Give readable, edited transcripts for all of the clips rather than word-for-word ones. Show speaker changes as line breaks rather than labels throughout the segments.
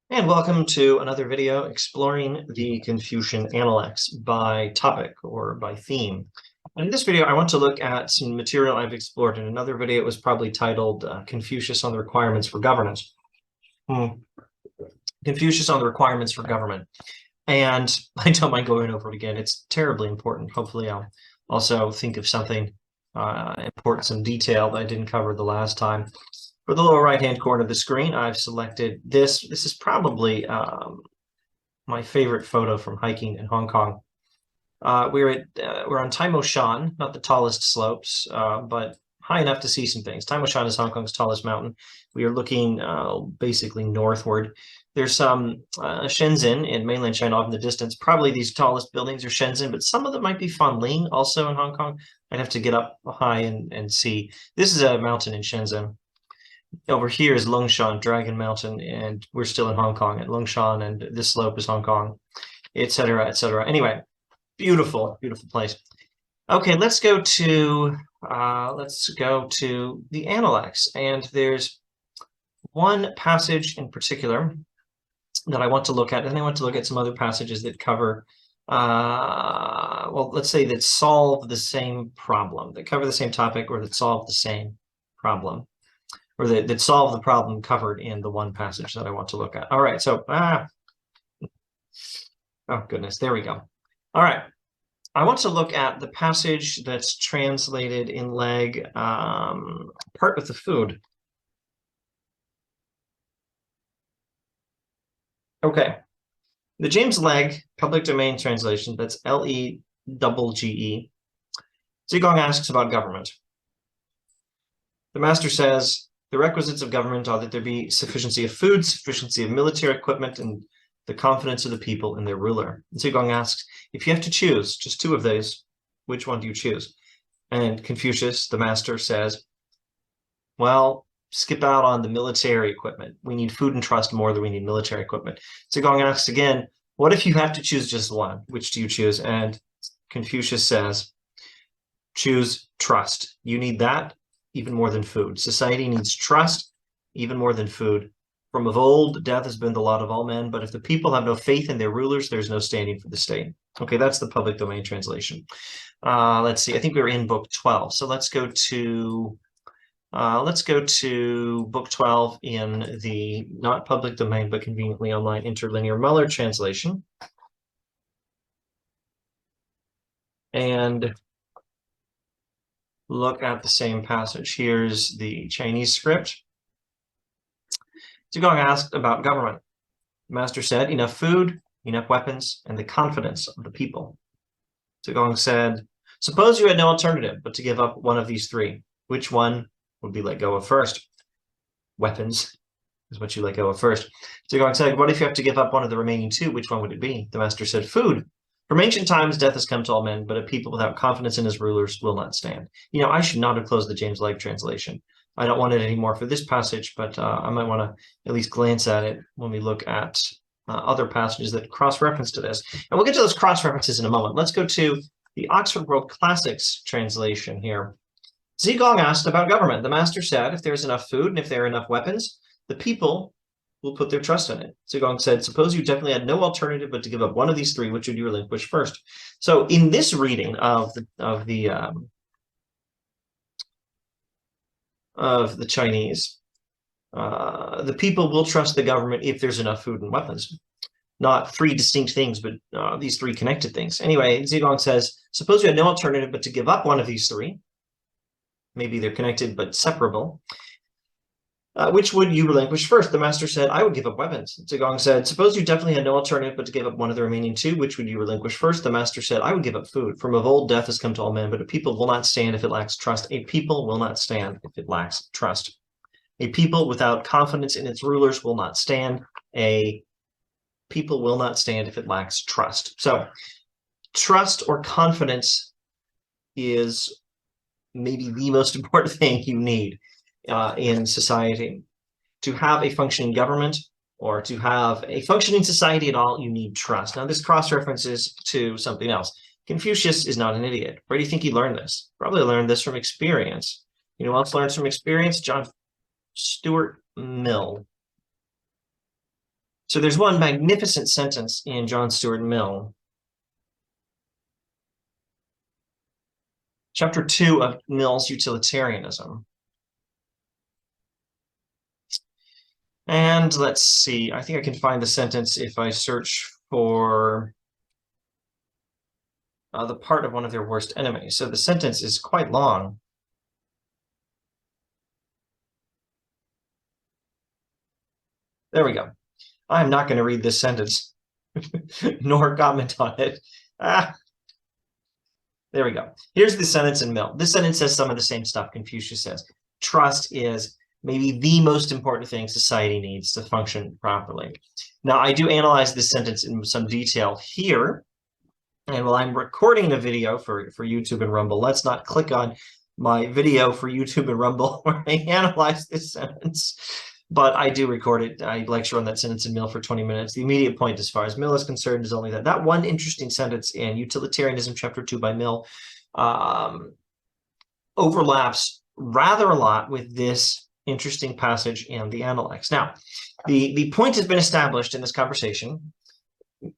And welcome to another video exploring the Confucian Analects by topic or by theme. And in this video, I want to look at some material I've explored in another video. It was probably titled Confucius on the Requirements for Governance. Confucius on the Requirements for Government. And I don't mind going over it again. It's terribly important. Hopefully I'll also think of something important, some detail that I didn't cover the last time. For the lower right-hand corner of the screen, I've selected this. This is probably my favorite photo from hiking in Hong Kong. We're on Tai Mo Shan, not the tallest slopes, but high enough to see some things. Tai Mo Shan is Hong Kong's tallest mountain. We are looking basically northward. There's some Shenzhen in mainland China off in the distance. Probably these tallest buildings are Shenzhen, but some of them might be Fanling, also in Hong Kong. I'd have to get up high and see. This is a mountain in Shenzhen. Over here is Longshan, Dragon Mountain, and we're still in Hong Kong at Longshan, and this slope is Hong Kong, etc., etc. Anyway, beautiful, beautiful place. Okay, let's go to the Analects, and there's one passage in particular that I want to look at, and I want to look at some other passages that cover, well, let's say that solve the same problem, that cover the same topic, or that solve the same problem, or that solve the problem covered in the one passage that I want to look at. All right, so, oh goodness, there we go. All right, I want to look at the passage that's translated in leg, part with the food. Okay, the James Legge public domain translation, that's Legge. Zigong asks about government. The master says, the requisites of government are that there be sufficiency of food, sufficiency of military equipment, and the confidence of the people in their ruler. Zigong asks, if you have to choose just two of those, which one do you choose? And Confucius, the master, says, well, skip out on the military equipment. We need food and trust more than we need military equipment. Zigong asks again, what if you have to choose just one? Which do you choose? And Confucius says, choose trust. You need that even more than food. Society needs trust even more than food. From of old, death has been the lot of all men, but if the people have no faith in their rulers, there's no standing for the state. Okay, that's the public domain translation. Let's see, I think we're in book 12. So let's go to book 12 in the not public domain, but conveniently online interlinear Muller translation. And look at the same passage. Here's the Chinese script. Zigong asked about government. The master said, enough food, enough weapons, and the confidence of the people. Zigong said, suppose you had no alternative but to give up one of these three. Which one would be let go of first? Weapons is what you let go of first. Zigong said, what if you have to give up one of the remaining two? Which one would it be? The master said, food. From ancient times, death has come to all men, but a people without confidence in his rulers will not stand. You know, I should not have closed the James Legge translation. I don't want it anymore for this passage, but I might want to at least glance at it when we look at other passages that cross-reference to this. And we'll get to those cross-references in a moment. Let's go to the Oxford World Classics translation here. Zigong asked about government. The master said, if there's enough food and if there are enough weapons, the people will put their trust in it. Zigong said, suppose you definitely had no alternative but to give up one of these three, which would you relinquish first? So in this reading of the Chinese, the people will trust the government if there's enough food and weapons. Not three distinct things, but these three connected things. Anyway, Zigong says, suppose you had no alternative but to give up one of these three. Maybe they're connected but separable. Which would you relinquish first? The master said, I would give up weapons. Zigong said, suppose you definitely had no alternative but to give up one of the remaining two. Which would you relinquish first? The master said, I would give up food. From of old, death has come to all men, but a people will not stand if it lacks trust. A people will not stand if it lacks trust. A people without confidence in its rulers will not stand. A people will not stand if it lacks trust. So trust or confidence is maybe the most important thing you need in society. To have a functioning government or to have a functioning society at all, you need trust. Now, this cross-references to something else. Confucius is not an idiot. Where do you think he learned this? Probably learned this from experience. You know who else learns from experience? John Stuart Mill. So there's one magnificent sentence in John Stuart Mill, chapter 2 of Mill's Utilitarianism. And let's see, I think I can find the sentence if I search for the part of one of their worst enemies. So the sentence is quite long. There we go. I'm not going to read this sentence, nor comment on it. There we go. Here's the sentence in Mill. This sentence says some of the same stuff Confucius says. Trust is maybe the most important thing society needs to function properly. Now, I do analyze this sentence in some detail here. And while I'm recording the video for YouTube and Rumble, let's not click on my video for YouTube and Rumble where I analyze this sentence. But I do record it. I lecture on that sentence in Mill for 20 minutes. The immediate point as far as Mill is concerned is only that one interesting sentence in Utilitarianism, chapter 2 by Mill, overlaps rather a lot with this interesting passage in the Analects. Now, the point has been established in this conversation.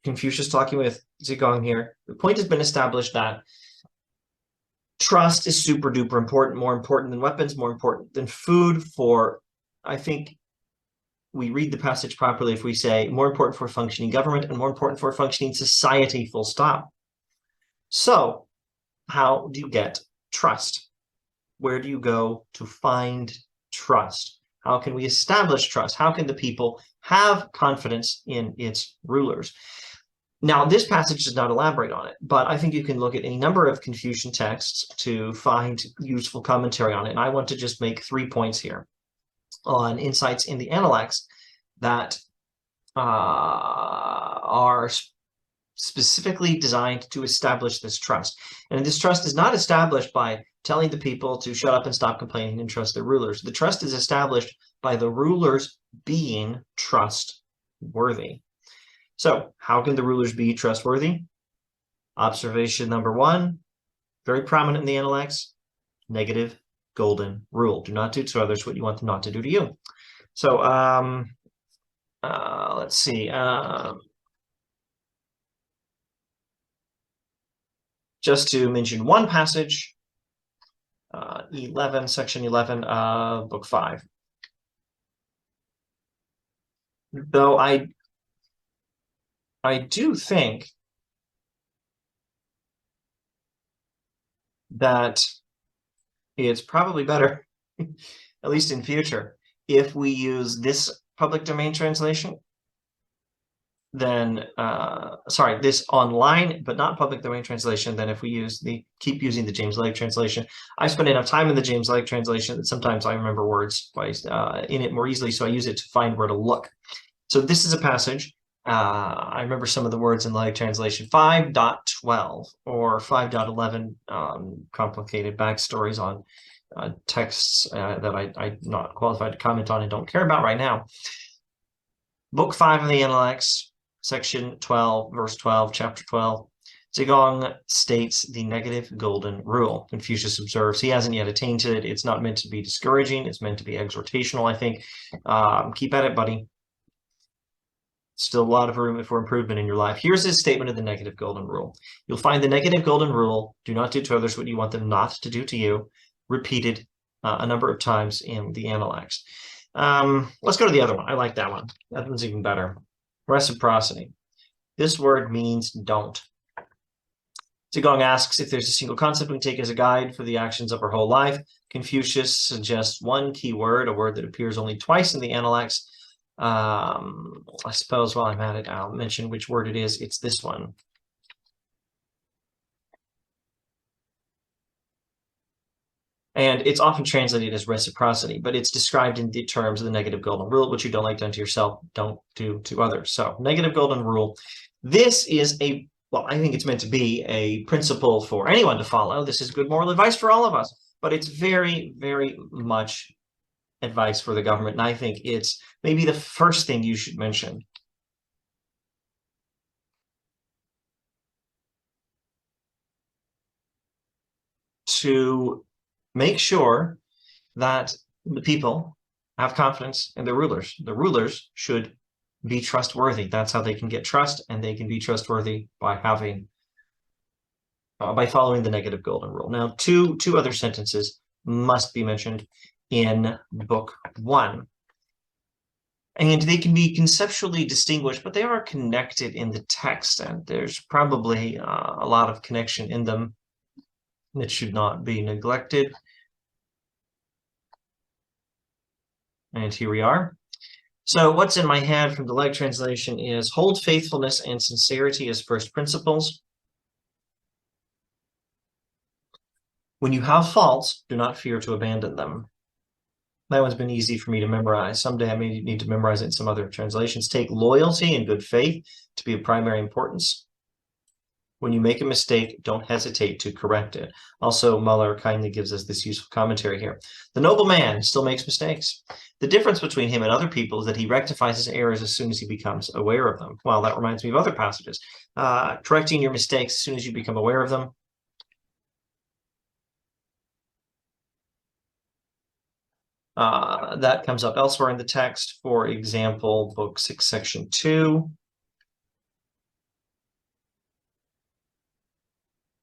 Confucius talking with Zigong here. The point has been established that trust is super duper important, more important than weapons, more important than food for, I think, we read the passage properly if we say more important for functioning government and more important for functioning society, full stop. So how do you get trust? Where do you go to find trust? How can we establish trust? How can the people have confidence in its rulers? Now, this passage does not elaborate on it, but I think you can look at any number of Confucian texts to find useful commentary on it. And I want to just make 3 points here on insights in the Analects that are specifically designed to establish this trust. And this trust is not established by telling the people to shut up and stop complaining and trust their rulers. The trust is established by the rulers being trustworthy. So how can the rulers be trustworthy? Observation number 1, very prominent in the Analects, negative golden rule. Do not do to others what you want them not to do to you. So let's see. Just to mention one passage, 11, section 11 of book 5. Though I do think that it's probably better, at least in future, if we use this public domain translation then this online but not public domain translation than if we keep using the James Legge translation. I spend enough time in the James Legge translation that sometimes I remember words in it more easily, so I use it to find where to look. So this is a passage. I remember some of the words in the Legge translation, 5.12 or 5.11, complicated backstories on texts that I'm not qualified to comment on and don't care about right now. Book 5 of the Analects, section 12, verse 12, chapter 12, Zigong states the negative golden rule. Confucius observes he hasn't yet attained to it. It's not meant to be discouraging. It's meant to be exhortational, I think. Keep at it, buddy. Still a lot of room for improvement in your life. Here's his statement of the negative golden rule. You'll find the negative golden rule, do not do to others what you want them not to do to you, repeated a number of times in the Analects. Let's go to the other one. I like that one. That one's even better. Reciprocity. This word means don't. Zigong asks if there's a single concept we can take as a guide for the actions of our whole life. Confucius suggests one key word, a word that appears only twice in the Analects. I suppose while I'm at it, I'll mention which word it is. It's this one. And it's often translated as reciprocity, but it's described in the terms of the negative golden rule, which you don't like done to yourself, don't do to others. So negative golden rule. This is well, I think it's meant to be a principle for anyone to follow. This is good moral advice for all of us, but it's very, very much advice for the government. And I think it's maybe the first thing you should mention. To make sure that the people have confidence in their rulers. The rulers should be trustworthy. That's how they can get trust, and they can be trustworthy by having by following the negative golden rule. Now, two other sentences must be mentioned in book 1. And they can be conceptually distinguished, but they are connected in the text, and there's probably a lot of connection in them that should not be neglected. And here we are. So what's in my head from the leg translation is hold faithfulness and sincerity as first principles. When you have faults, do not fear to abandon them. That one's been easy for me to memorize. Someday I may need to memorize it in some other translations. Take loyalty and good faith to be of primary importance. When you make a mistake, don't hesitate to correct it. Also, Muller kindly gives us this useful commentary here. The noble man still makes mistakes. The difference between him and other people is that he rectifies his errors as soon as he becomes aware of them. Well, that reminds me of other passages. Correcting your mistakes as soon as you become aware of them. That comes up elsewhere in the text. For example, Book 6, Section 2.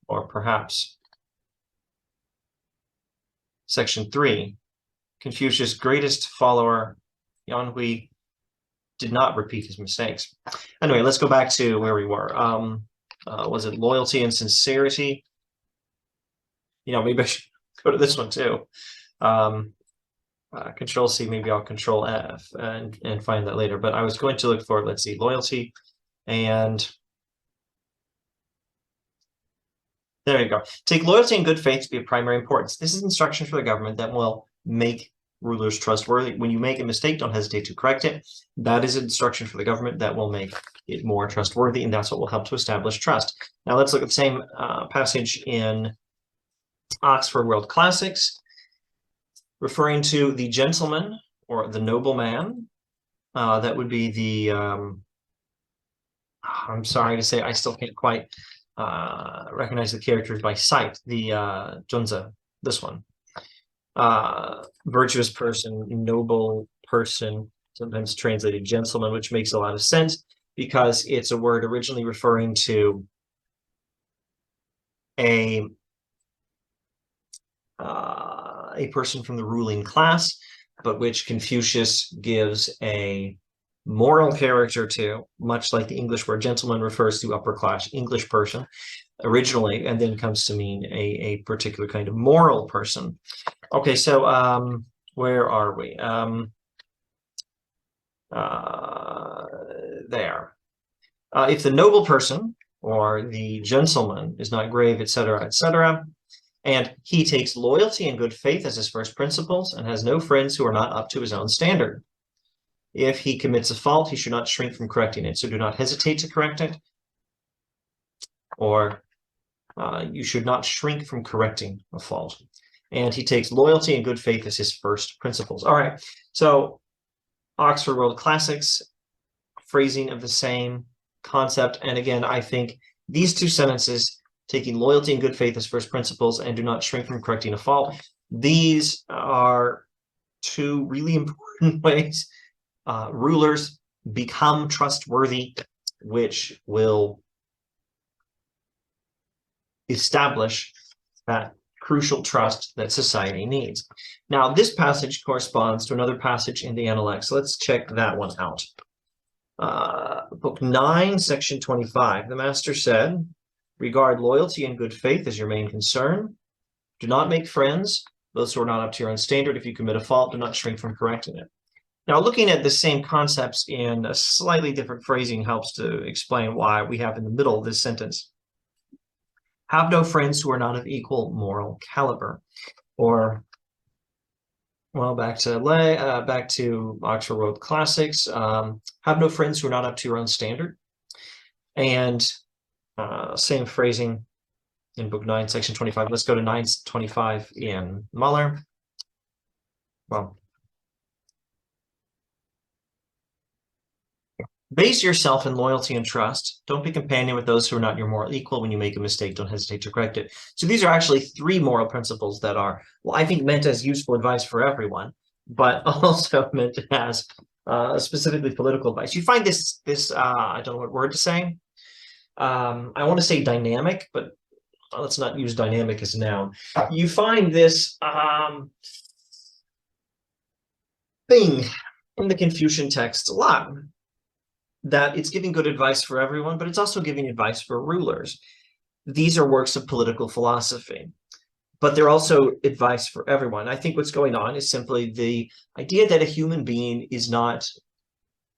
Or perhaps Section 3. Confucius' greatest follower, Yanhui, did not repeat his mistakes. Anyway, let's go back to where we were. Was it loyalty and sincerity? Maybe I should go to this one too. Control C, maybe I'll Control F and find that later. But I was going to look for, let's see, loyalty, and there you go. Take loyalty and good faith to be of primary importance. This is instruction for the government that will make rulers trustworthy. When you make a mistake, don't hesitate to correct it. That is instruction for the government that will make it more trustworthy, and that's what will help to establish trust. Now let's look at the same passage in Oxford World Classics, referring to the gentleman or the nobleman. That would be the, I'm sorry to say, I still can't quite recognize the characters by sight. The Junzi, this one. Virtuous person, noble person, sometimes translated gentleman, which makes a lot of sense because it's a word originally referring to a person from the ruling class, but which Confucius gives a moral character to, much like the English word gentleman refers to upper class English person originally, and then comes to mean a particular kind of moral person. Okay, so where are we? There. If the noble person or the gentleman is not grave, etc., etc., and he takes loyalty and good faith as his first principles and has no friends who are not up to his own standard. If he commits a fault, he should not shrink from correcting it. So do not hesitate to correct it, or you should not shrink from correcting a fault. And he takes loyalty and good faith as his first principles. All right, so Oxford World Classics, phrasing of the same concept. And again, I think these two sentences, taking loyalty and good faith as first principles and do not shrink from correcting a fault, these are two really important ways rulers become trustworthy, which will establish that crucial trust that society needs. Now, this passage corresponds to another passage in the Analects. Let's check that one out. Book 9, Section 25. The master said, regard loyalty and good faith as your main concern. Do not make friends, those who are not up to your own standard. If you commit a fault, do not shrink from correcting it. Now, looking at the same concepts in a slightly different phrasing helps to explain why we have in the middle of this sentence, have no friends who are not of equal moral caliber. Or, well, back to Oxford World Classics, have no friends who are not up to your own standard. And same phrasing in Book 9, Section 25. Let's go to 9:25 in Muller. Well, base yourself in loyalty and trust. Don't be companion with those who are not your moral equal. When you make a mistake, don't hesitate to correct it. So these are actually 3 moral principles that are, well, I think meant as useful advice for everyone, but also meant as specifically political advice. You find this I don't know what word to say. I want to say dynamic, but let's not use dynamic as a noun. You find this thing in the Confucian text a lot, that it's giving good advice for everyone, but it's also giving advice for rulers. These are works of political philosophy, but they're also advice for everyone. I think what's going on is simply the idea that a human being is not,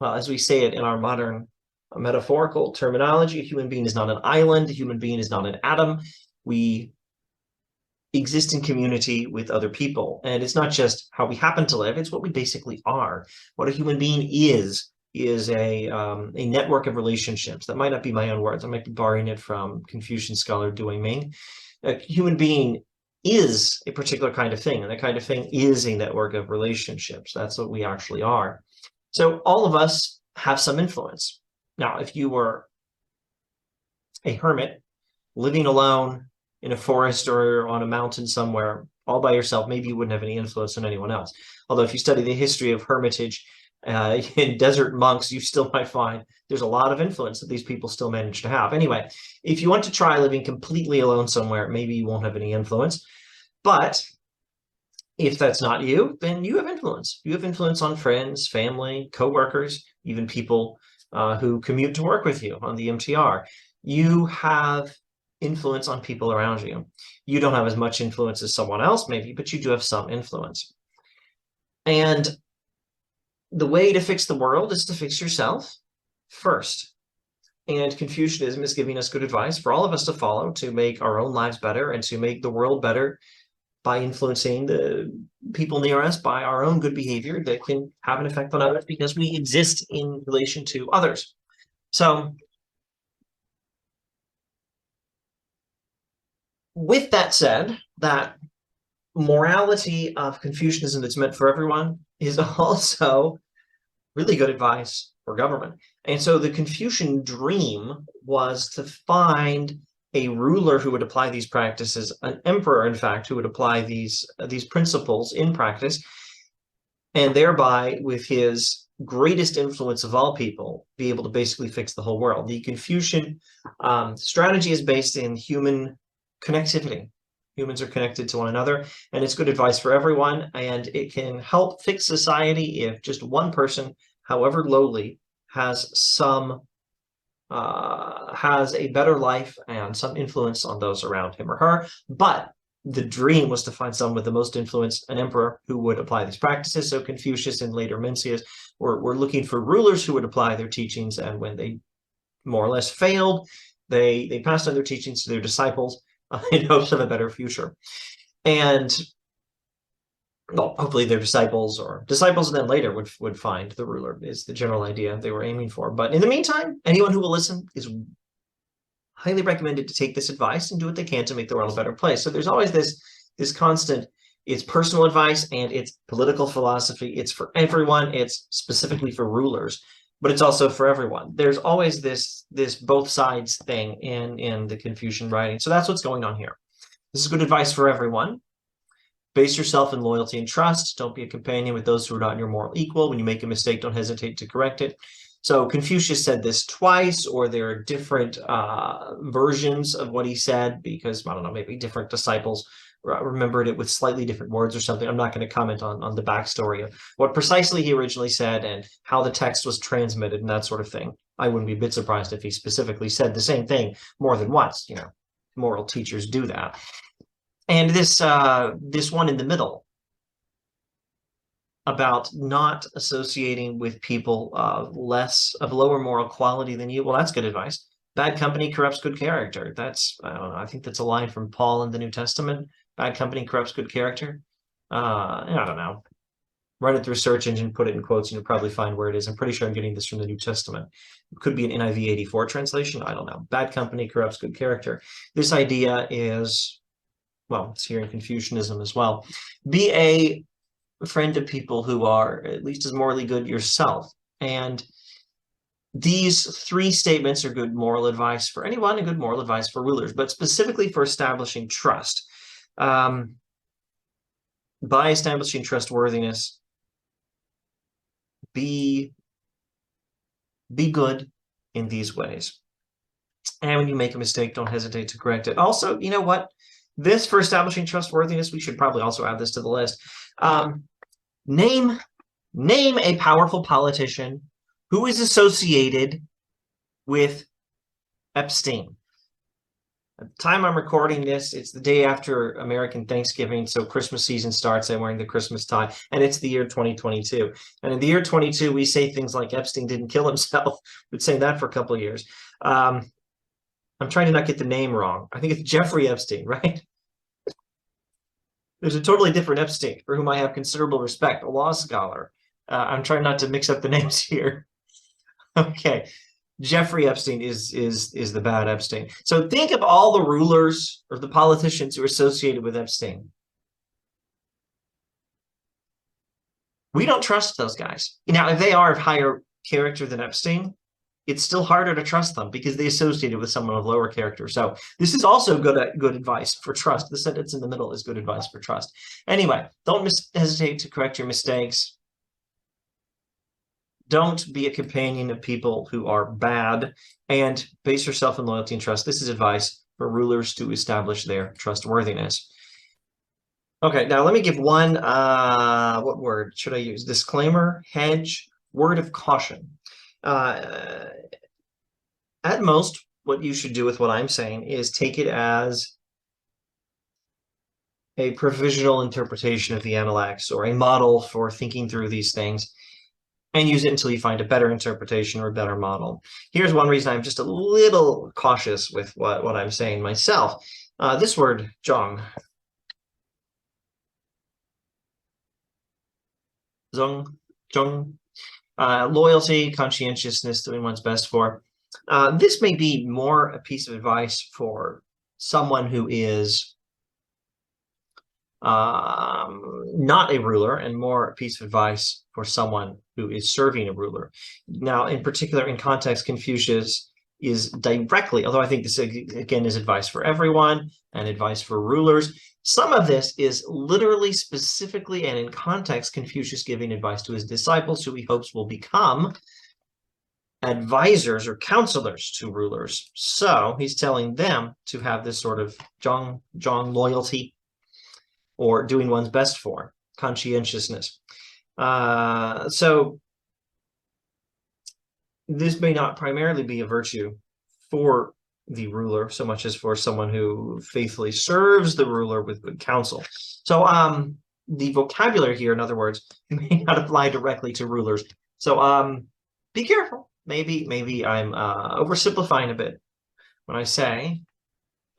well, as we say it in our modern metaphorical terminology, a human being is not an island, a human being is not an atom. We exist in community with other people, and it's not just how we happen to live, it's what we basically are. What a human being is a network of relationships. That might not be my own words. I might be borrowing it from Confucian scholar Dui Ming. A human being is a particular kind of thing, and that kind of thing is a network of relationships. That's what we actually are. So all of us have some influence. Now, if you were a hermit living alone in a forest or on a mountain somewhere all by yourself, maybe you wouldn't have any influence on anyone else. Although if you study the history of hermitage in desert monks, you still might find there's a lot of influence that these people still manage to have. Anyway, if you want to try living completely alone somewhere, maybe you won't have any influence. But if that's not you, then you have influence. You have influence on friends, family, coworkers, even people who commute to work with you on the MTR. You have influence on people around you. You don't have as much influence as someone else, maybe, but you do have some influence. And the way to fix the world is to fix yourself first. And Confucianism is giving us good advice for all of us to follow to make our own lives better and to make the world better by influencing the people near us by our own good behavior that can have an effect on others because we exist in relation to others. So with that said, that morality of Confucianism that's meant for everyone is also really good advice for government. And so the Confucian dream was to find a ruler who would apply these practices, an emperor, in fact, who would apply these principles in practice, and thereby, with his greatest influence of all people, be able to basically fix the whole world. The Confucian strategy is based in human connectivity. Humans are connected to one another, and it's good advice for everyone, and it can help fix society if just one person, however lowly, has a better life and some influence on those around him or her. But the dream was to find someone with the most influence, an emperor who would apply these practices. So Confucius and later Mencius were looking for rulers who would apply their teachings, and when they more or less failed, they passed on their teachings to their disciples in hopes of a better future. And well, hopefully their disciples then later would find the ruler, is the general idea they were aiming for. But in the meantime, anyone who will listen is highly recommended to take this advice and do what they can to make the world a better place. So there's always this constant, it's personal advice and it's political philosophy. It's for everyone. It's specifically for rulers, but it's also for everyone. There's always this both sides thing in the Confucian writing. So that's what's going on here. This is good advice for everyone. Base yourself in loyalty and trust. Don't be a companion with those who are not your moral equal. When you make a mistake, don't hesitate to correct it. So Confucius said this twice, or there are different versions of what he said because, I don't know, maybe different disciples remembered it with slightly different words or something. I'm not going to comment on the backstory of what precisely he originally said and how the text was transmitted and that sort of thing. I wouldn't be a bit surprised if he specifically said the same thing more than once. You know, moral teachers do that. And this one in the middle about not associating with people of lower moral quality than you. Well, that's good advice. Bad company corrupts good character. That's, I don't know, I think that's a line from Paul in the New Testament. Bad company corrupts good character. I don't know. Run it through a search engine, put it in quotes, and you'll probably find where it is. I'm pretty sure I'm getting this from the New Testament. It could be an NIV 84 translation. I don't know. Bad company corrupts good character. This idea is, well, it's here in Confucianism as well. Be a friend to people who are at least as morally good yourself. And these three statements are good moral advice for anyone and good moral advice for rulers, but specifically for establishing trust. By establishing trustworthiness, be good in these ways. And when you make a mistake, don't hesitate to correct it. Also, you know what? This, for establishing trustworthiness, we should probably also add this to the list. Name a powerful politician who is associated with Epstein. At the time I'm recording this, it's the day after American Thanksgiving, so Christmas season starts. I'm wearing the Christmas tie, and it's the year 2022. And in the year 22, we say things like Epstein didn't kill himself. We've been saying that for a couple of years. I'm trying to not get the name wrong. I think it's Jeffrey Epstein, right? There's a totally different Epstein for whom I have considerable respect, a law scholar. I'm trying not to mix up the names here. Okay. Jeffrey Epstein is the bad Epstein. So think of all the rulers or the politicians who are associated with Epstein. We don't trust those guys. Now, if they are of higher character than Epstein, it's still harder to trust them because they associated with someone of lower character. So this is also good advice for trust. The sentence in the middle is good advice for trust. Anyway, don't hesitate to correct your mistakes. Don't be a companion of people who are bad, and base yourself in loyalty and trust. This is advice for rulers to establish their trustworthiness. Okay, now let me give one, what word should I use? Disclaimer, hedge, word of caution. At most, what you should do with what I'm saying is take it as a provisional interpretation of the Analects or a model for thinking through these things, and use it until you find a better interpretation or a better model. Here's one reason I'm just a little cautious with what I'm saying myself. This word, zhong, loyalty, conscientiousness, doing one's best for. This may be more a piece of advice for someone who is not a ruler, and more a piece of advice for someone who is serving a ruler. Now, in particular, in context, Confucius is directly, although I think this again is advice for everyone and advice for rulers, some of this is literally, specifically, and in context, Confucius giving advice to his disciples who he hopes will become advisors or counselors to rulers. So he's telling them to have this sort of zhong loyalty, or doing one's best for, conscientiousness. So this may not primarily be a virtue for the ruler so much as for someone who faithfully serves the ruler with good counsel. So the vocabulary here, in other words, may not apply directly to rulers. So be careful. Maybe I'm oversimplifying a bit when I say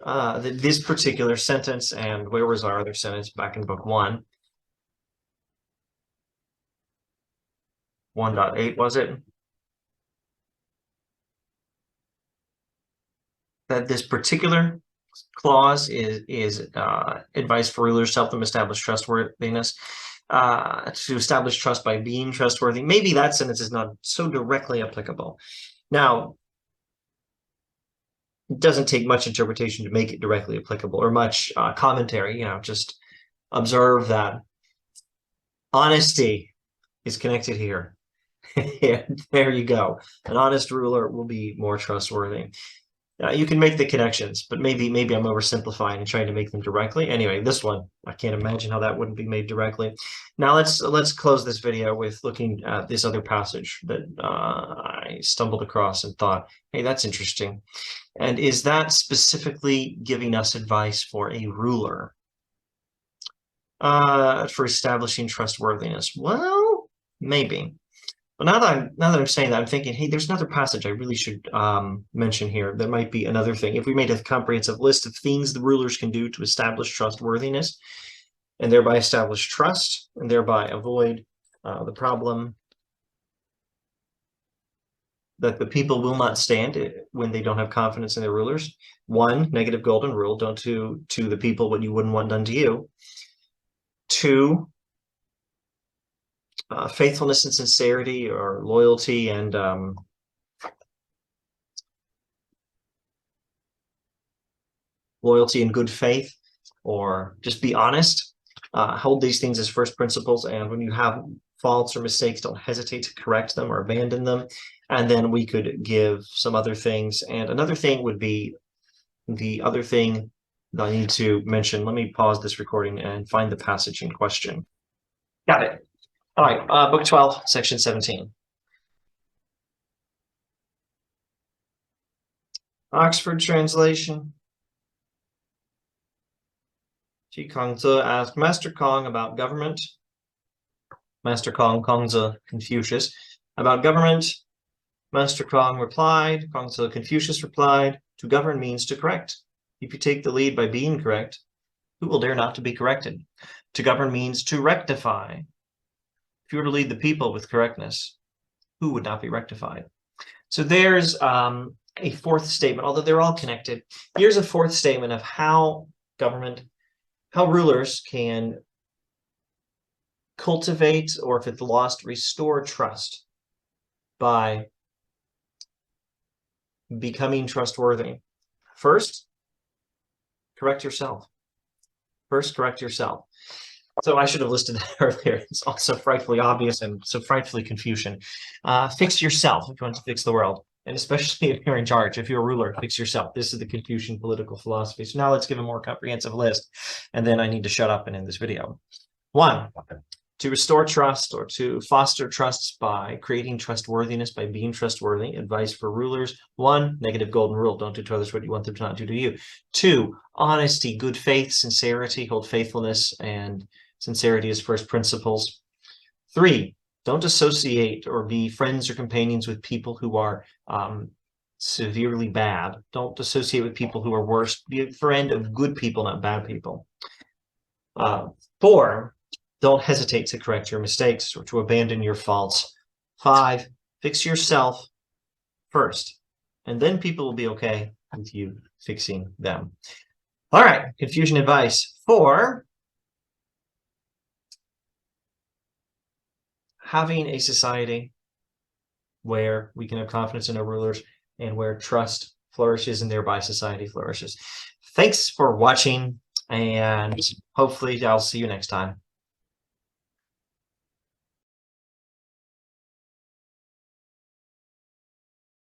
that this particular sentence, and where was our other sentence back in book 1? 1.8, was it? That this particular clause is advice for rulers to help them establish trustworthiness, to establish trust by being trustworthy. Maybe that sentence is not so directly applicable. Now, it doesn't take much interpretation to make it directly applicable, or much commentary. Just observe that honesty is connected here. There you go. An honest ruler will be more trustworthy. You can make the connections, but maybe I'm oversimplifying and trying to make them directly. Anyway, this one, I can't imagine how that wouldn't be made directly. Now let's close this video with looking at this other passage that I stumbled across and thought, hey, that's interesting. And is that specifically giving us advice for a ruler for establishing trustworthiness? Well, maybe. But now that I'm saying that, I'm thinking, hey, there's another passage I really should mention here. That might be another thing. If we made a comprehensive list of things the rulers can do to establish trustworthiness, and thereby establish trust, and thereby avoid the problem that the people will not stand when they don't have confidence in their rulers. 1, negative golden rule: don't do to the people what you wouldn't want done to you. 2, faithfulness and sincerity, or loyalty and loyalty and good faith, or just be honest. Hold these things as first principles, and when you have faults or mistakes, don't hesitate to correct them or abandon them. And then we could give some other things. And another thing would be the other thing that I need to mention. Let me pause this recording and find the passage in question. Got it. All right, book 12, section 17. Oxford translation. Ji Kongzi asked Master Kong about government. Master Kong, Kongzi, Confucius, about government. Master Kong replied, Kongzi, Confucius replied, to govern means to correct. If you take the lead by being correct, who will dare not to be corrected? To govern means to rectify. If you were to lead the people with correctness, who would not be rectified? So there's a fourth statement, although they're all connected. Here's a fourth statement of how rulers can cultivate, or if it's lost, restore trust by becoming trustworthy. First, correct yourself. First, correct yourself. So I should have listed that earlier. It's also frightfully obvious and so frightfully Confucian. Fix yourself if you want to fix the world. And especially if you're in charge, if you're a ruler, fix yourself. This is the Confucian political philosophy. So now let's give a more comprehensive list. And then I need to shut up and end this video. 1, to restore trust or to foster trust by creating trustworthiness, by being trustworthy. Advice for rulers. 1, negative golden rule. Don't do to others what you want them to not do to you. 2, honesty, good faith, sincerity, hold faithfulness and sincerity as first principles. 3, don't associate or be friends or companions with people who are severely bad. Don't associate with people who are worse. Be a friend of good people, not bad people. 4, don't hesitate to correct your mistakes or to abandon your faults. 5, fix yourself first, and then people will be okay with you fixing them. All right, Confucian advice for having a society where we can have confidence in our rulers and where trust flourishes and thereby society flourishes. Thanks for watching, and hopefully I'll see you next time.